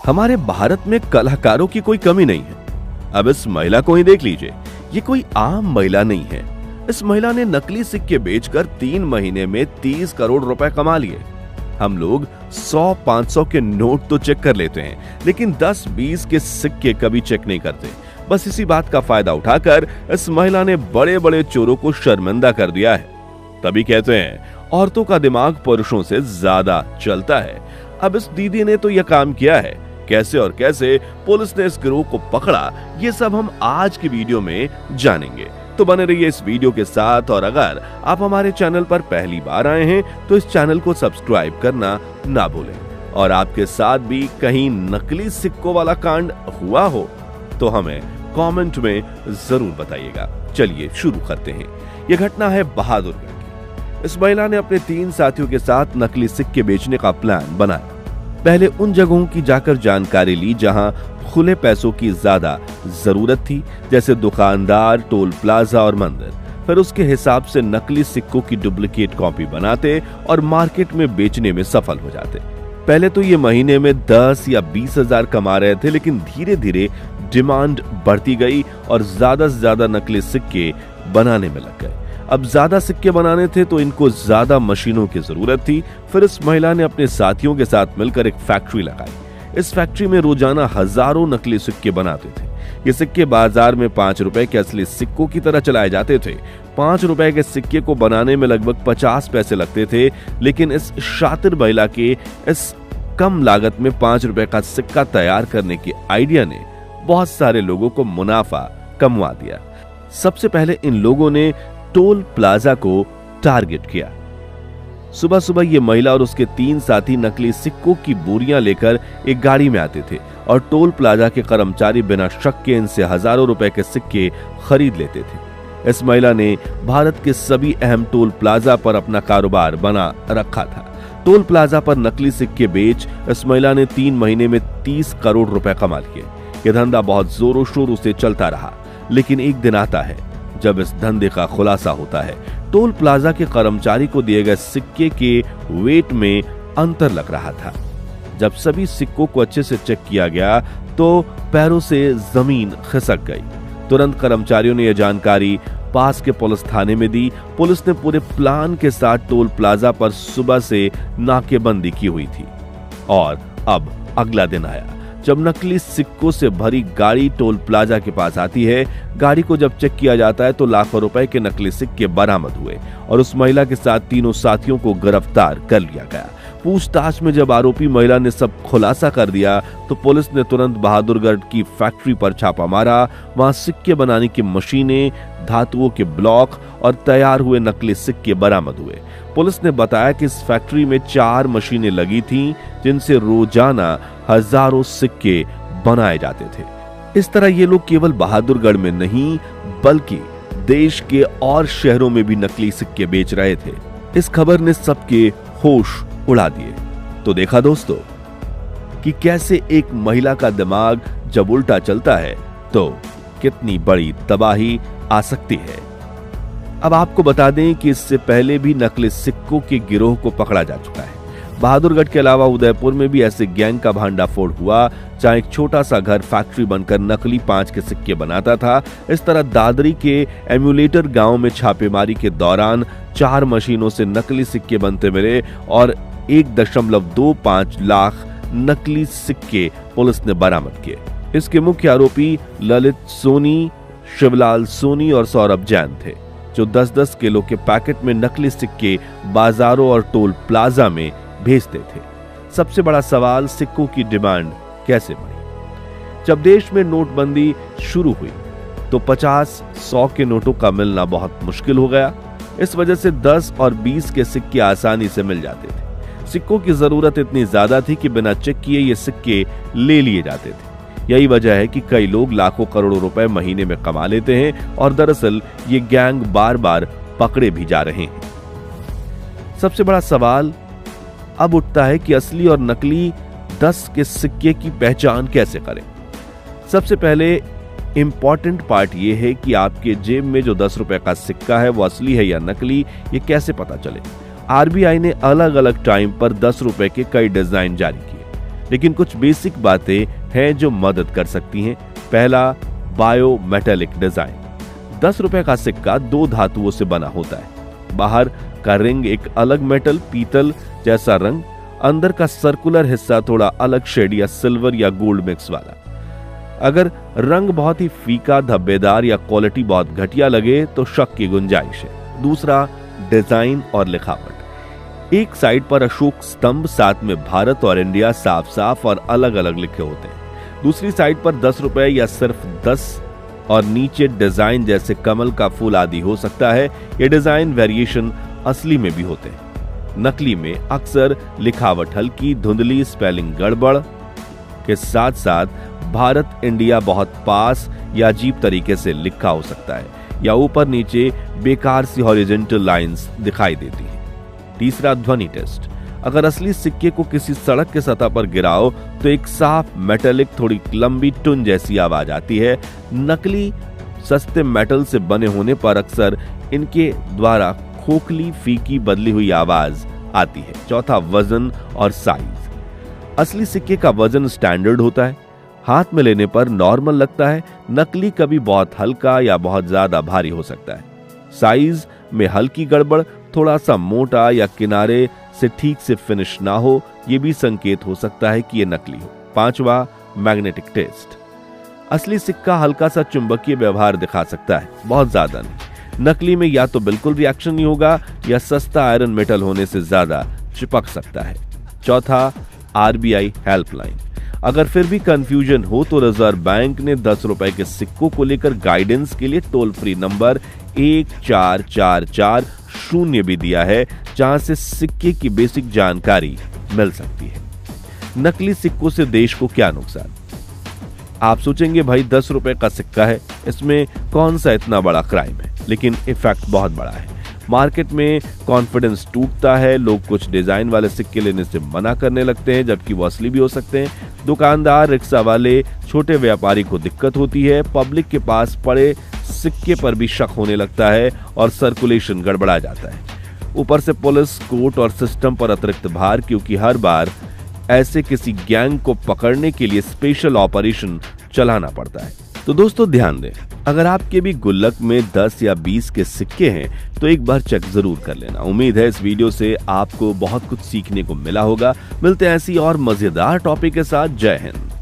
हमारे भारत में कलाकारों की कोई कमी नहीं है। अब इस महिला को ही देख लीजिए, ये कोई आम महिला नहीं है। इस महिला ने नकली सिक्के बेचकर 3 महीने में 30 करोड़ रुपए कमा लिए। हम लोग 100-500 के नोट तो चेक कर लेते हैं, लेकिन 10-20 के सिक्के कभी चेक नहीं करते। बस इसी बात का फायदा उठाकर इस महिला ने बड़े बड़े चोरों को शर्मिंदा कर दिया है। तभी कहते हैं औरतों का दिमाग पुरुषों से ज्यादा चलता है। अब इस दीदी ने तो यह काम किया है। कैसे और कैसे पुलिस ने इस गिरोह को पकड़ा, ये सब हम आज की वीडियो में जानेंगे। तो बने रहिए इस वीडियो के साथ, और अगर आप हमारे चैनल पर पहली बार आए हैं तो इस चैनल को सब्सक्राइब करना ना भूलें। और आपके साथ भी कहीं नकली सिक्कों वाला कांड हुआ हो तो हमें कमेंट में जरूर बताइएगा। चलिए शुरू करते हैं। यह घटना है बहादुरगढ़ की। इस महिला ने अपने 3 साथियों के साथ नकली सिक्के बेचने का प्लान बनाया। पहले उन जगहों की जाकर जानकारी ली जहां खुले पैसों की ज्यादा जरूरत थी, जैसे दुकानदार, टोल प्लाजा और मंदिर। फिर उसके हिसाब से नकली सिक्कों की डुप्लीकेट कॉपी बनाते और मार्केट में बेचने में सफल हो जाते। पहले तो ये महीने में 10 या 20 हजार कमा रहे थे, लेकिन धीरे धीरे डिमांड बढ़ती गई और ज्यादा से ज्यादा नकली सिक्के बनाने में लग गए। अब ज्यादा सिक्के बनाने थे तो इनको ज्यादा मशीनों की जरूरत थी। फिर इस महिला ने अपने साथियों के साथ मिलकर एक फैक्ट्री लगाई। इस फैक्ट्री में रोजाना हजारों नकली सिक्के बनाते थे। ये सिक्के बाजार में 5 रुपए के असली सिक्कों की तरह चलाए जाते थे। 5 रुपए के सिक्के को बनाने में लगभग 50 पैसे लगते थे, लेकिन इस शातिर महिला के इस कम लागत में 5 रुपए का सिक्का तैयार करने की आइडिया ने बहुत सारे लोगों को मुनाफा कमवा दिया। सबसे पहले इन लोगों ने टोल प्लाजा को टारगेट किया। सुबह सुबह ये महिला और उसके 3 साथी नकली सिक्कों की बोरियां लेकर एक गाड़ी में आते थे और टोल प्लाजा के कर्मचारी बिना शक के इनसे हजारों रुपए के सिक्के खरीद लेते थे। इस महिला ने भारत के सभी अहम टोल प्लाजा पर अपना कारोबार बना रखा था। टोल प्लाजा पर नकली सिक्के बेच इस महिला ने 3 महीने में 30 करोड़ रुपए कमा लिए। यह धंधा बहुत जोरों शोरों से चलता रहा, लेकिन एक दिन आता है जब इस धंधे का खुलासा होता है। टोल प्लाजा के कर्मचारी को दिए गए सिक्के के वेट में अंतर लग रहा था। जब सभी सिक्कों को अच्छे से चेक किया गया तो पैरों से जमीन खिसक गई। तुरंत कर्मचारियों ने यह जानकारी पास के पुलिस थाने में दी। पुलिस ने पूरे प्लान के साथ टोल प्लाजा पर सुबह से नाकेबंदी की हुई थी। और अब अगला दिन आया जब नकली सिक्कों से भरी गाड़ी टोल प्लाजा के पास आती है। गाड़ी को जब चेक किया जाता है तो लाखों रुपए के नकली सिक्के बरामद हुए और उस महिला के साथ 3 साथियों को गिरफ्तार कर लिया गया। पूछताछ में जब आरोपी महिला ने सब खुलासा कर दिया तो पुलिस ने तुरंत बहादुरगढ़ की फैक्ट्री पर छापा मारा। वहां सिक्के बनाने की मशीनें, धातुओं के ब्लॉक और तैयार हुए नकली सिक्के बरामद हुए। पुलिस ने बताया कि इस फैक्ट्री में 4 मशीनें लगी थीं, जिनसे रोजाना हजारों सिक्के बनाए जाते थे। इस तरह ये लोग केवल बहादुरगढ़ में नहीं बल्कि देश के और शहरों में भी नकली सिक्के बेच रहे थे। इस खबर ने सबके होश उड़ा दिए। तो देखा दोस्तों कि कैसे एक महिला का दिमाग जब उल्टा चलता है तो कितनी बड़ी तबाही आ सकती है। अब आपको बता दें कि इससे पहले भी नकली सिक्कों के गिरोह को पकड़ा जा चुका है। बहादुरगढ़ के अलावा उदयपुर में भी ऐसे गैंग का भांडाफोड़ हुआ, जहां एक छोटा सा घर फैक्ट्री बनकर नकली 5 के सिक्के बनाता था। इस तरह दादरी के एम्युलेटर गांव में छापेमारी के दौरान 4 मशीनों से नकली सिक्के बनते मिले और 1.25 लाख नकली सिक्के पुलिस ने बरामद किए। इसके मुख्य आरोपी ललित सोनी, शिवलाल सोनी और सौरभ जैन थे, जो 10-10 किलो के पैकेट में नकली सिक्के बाजारों और टोल प्लाजा में भेजते थे। सबसे बड़ा सवाल, सिक्कों की डिमांड कैसे बढ़ी? जब देश में नोटबंदी शुरू हुई तो 50-100 के नोटों का मिलना बहुत मुश्किल हो गया। इस वजह से 10 और 20 के सिक्के आसानी से मिल जाते थे। सिक्कों की जरूरत इतनी ज्यादा थी कि बिना चेक किए ये सिक्के ले लिए जाते थे। यही वजह है कि कई लोग लाखों करोड़ों रुपए महीने में कमा लेते हैं और दरअसल ये गैंग बार बार पकड़े भी जा रहे हैं। सबसे बड़ा सवाल अब उठता है कि असली और नकली 10 के सिक्के की पहचान कैसे करें। सबसे पहले इंपॉर्टेंट पार्ट ये है कि आपके जेब में जो 10 रुपए का सिक्का है वो असली है या नकली, ये कैसे पता चले। आरबीआई ने अलग अलग टाइम पर 10 रुपए के कई डिजाइन जारी किए। लेकिन कुछ बेसिक बातें हैं जो मदद कर सकती हैं। पहला, बायोमेटेलिक डिजाइन। 10 रुपए का सिक्का 2 धातुओं से बना होता है। बाहर का रिंग एक अलग मेटल, पीतल जैसा रंग, अंदर का सर्कुलर हिस्सा थोड़ा अलग शेड या सिल्वर या गोल्ड मिक्स वाला। अगर रंग बहुत ही फीका, धब्बेदार या क्वालिटी बहुत घटिया लगे तो शक की गुंजाइश है। दूसरा, डिजाइन और लिखावट। एक साइड पर अशोक स्तंभ, साथ में भारत और इंडिया साफ साफ और अलग अलग लिखे होते हैं। दूसरी साइड पर 10 रुपए या सिर्फ 10 और नीचे डिजाइन जैसे कमल का फूल आदि हो सकता है। ये डिजाइन वेरिएशन असली में भी होते हैं। नकली में अक्सर लिखावट हल्की, धुंधली, स्पेलिंग गड़बड़ के साथ साथ भारत इंडिया बहुत पास या अजीब तरीके से लिखा हो सकता है, या ऊपर नीचे बेकार सी हॉरिजॉन्टल लाइंस दिखाई देती हैं। तीसरा, ध्वनि टेस्ट। अगर असली सिक्के को किसी सड़क के सतह पर गिराओ तो एक साफ मेटेलिक, थोड़ी लंबी टुन जैसी आवाज आती है। नकली सस्ते मेटल से बने होने पर अक्सर इनके द्वारा खोखली, फीकी, बदली हुई आवाज आती है। चौथा, वजन और साइज। असली सिक्के का वजन स्टैंडर्ड होता है, हाथ में लेने पर नॉर्मल लगता है। नकली कभी बहुत हल्का या बहुत ज्यादा भारी हो सकता है। साइज में हल्की गड़बड़, थोड़ा सा मोटा या किनारे से ठीक से फिनिश ना हो, यह भी संकेत हो सकता है कि यह नकली हो। पांचवा, मैग्नेटिक टेस्ट। असली सिक्का हल्का सा चुंबकीय व्यवहार दिखा सकता है, बहुत ज्यादा नहीं। नकली में या तो बिल्कुल रिएक्शन नहीं होगा या सस्ता आयरन मेटल होने से ज्यादा चिपक सकता है। चौथा, आरबीआई हेल्पलाइन। अगर फिर भी कंफ्यूजन हो तो रिजर्व बैंक ने 10 रुपए के सिक्कों को लेकर गाइडेंस के लिए टोल फ्री नंबर 1444 भी दिया है, जहां से सिक्के की बेसिक जानकारी मिल सकती है। नकली सिक्कों से देश को क्या नुकसान? आप सोचेंगे भाई 10 रुपए का सिक्का है, इसमें कौन सा इतना बड़ा क्राइम है, लेकिन इफेक्ट बहुत बड़ा है। मार्केट में कॉन्फिडेंस टूटता है, लोग कुछ डिजाइन वाले सिक्के लेने से मना करने लगते हैं, जबकि वो असली भी हो सकते हैं। दुकानदार, रिक्शा वाले, छोटे व्यापारी को दिक्कत होती है। पब्लिक के पास पड़े सिक्के पर भी शक होने लगता है और सर्कुलेशन गड़बड़ा जाता है। ऊपर से पुलिस, कोर्ट और सिस्टम पर अतिरिक्त भार, क्योंकि हर बार ऐसे किसी गैंग को पकड़ने के लिए स्पेशल ऑपरेशन चलाना पड़ता है। तो दोस्तों ध्यान दें, अगर आपके भी गुल्लक में 10 या 20 के सिक्के हैं तो एक बार चेक जरूर कर लेना। उम्मीद है इस वीडियो से आपको बहुत कुछ सीखने को मिला होगा। मिलते हैं ऐसी और मजेदार टॉपिक के साथ। जय हिंद।